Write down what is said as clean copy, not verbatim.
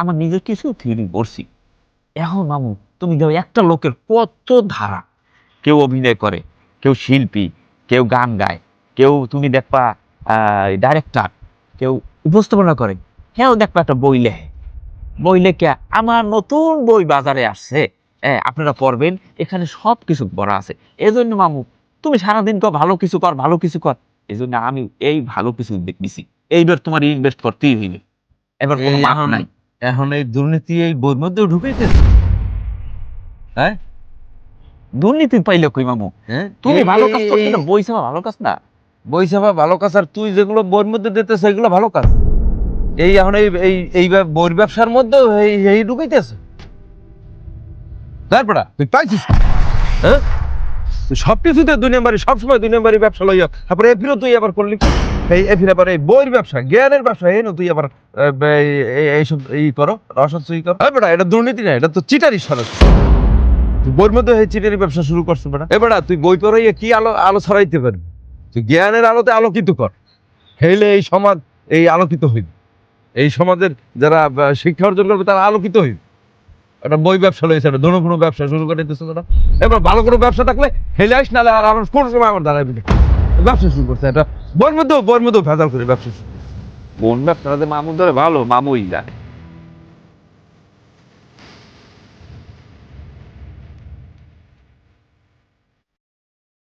আমার নিজের কিছু থিওরি পড়ছি। এখন মামু তুমি দেখো একটা লোকের কত ধারা, কেউ অভিনয় করে, কেউ শিল্পী, কেউ গান গায়, কেউ তুমি দেখবা ডাইরেক্টর, কেউ উপস্থাপনা করে, হ্যাঁ দেখবা একটা বই লেখে। বই লেখা আমার নতুন বই বাজারে আসছে, হ্যাঁ আপনারা পড়বেন, এখানে সব কিছু পড়া আছে। এই জন্য মামু তুমি সারাদিন তো ভালো কিছু কর ভালো কিছু কর, এই জন্য আমি এই ভালো কিছু দিছি, এইবার তোমার ইনভেস্ট করতেই হইবে, এবার কোনো এই মাপ এখন নাই। এখন এই দুর্নীতি এই বইয়ের মধ্যেও ঢুকাইতেছে। হ্যাঁ দুর্নীতি পাইলে কই মামু? হ্যাঁ তুমি ভালো কাজ করতে না, বই ছাড়া ভালো কাজ না। বই ছাপা ভালো কাজ, আর তুই যেগুলো বইয়ের মধ্যে দিতেছে এগুলো ভালো কাজ। এই এখন এই বইয়ের ব্যবসার মধ্যে এই ঢুকাইতেছে। তারপরে তুই পাইছিস কি? হ্যাঁ তুই সবকিছুতে দুই নম্বরই, সবসময় দুই নম্বরই ব্যবসা লইয়া, তারপরে এফিরও তুই আবার করলি কি? এফির আবার এই বইয়ের ব্যবসা, জ্ঞানের ব্যবসা, এই না তুই আবার এইসব করো, রসদ চুরি করো। বেটা এটা দুর্নীতি না, এটা তো চিটারি সরাসরি। তুই বইয়ের মধ্যে এই চিটারি ব্যবসা শুরু করছিস বেটা। বেটা তুই বই পড়াইয়া কি আলো আলো ছড়াইতে পারবি? তুই জ্ঞানের আলোতে আলোকিত কর, হেলে এই সমাজ এই আলোকিত হইবে। এই সমাজের যারা শিক্ষা অর্জন করবে তারা আলোকিত হইবে। একটা বই ব্যবসা লইছে, একটা দোনো কোনো ব্যবসা শুরু করে দিতেছে না। এবার ভালো কোনো ব্যবসা থাকলে হেলে আইস, নাহলে আর আমার কোনো সময় আমার দাঁড়াইবি না। ব্যবসা শুরু করছে এটা বইয়ের মধ্যেও ভেজাল করে ব্যবসা শুরু। কোন ব্যবসাটাতে মামু ধরে ভালো মামুই জানে।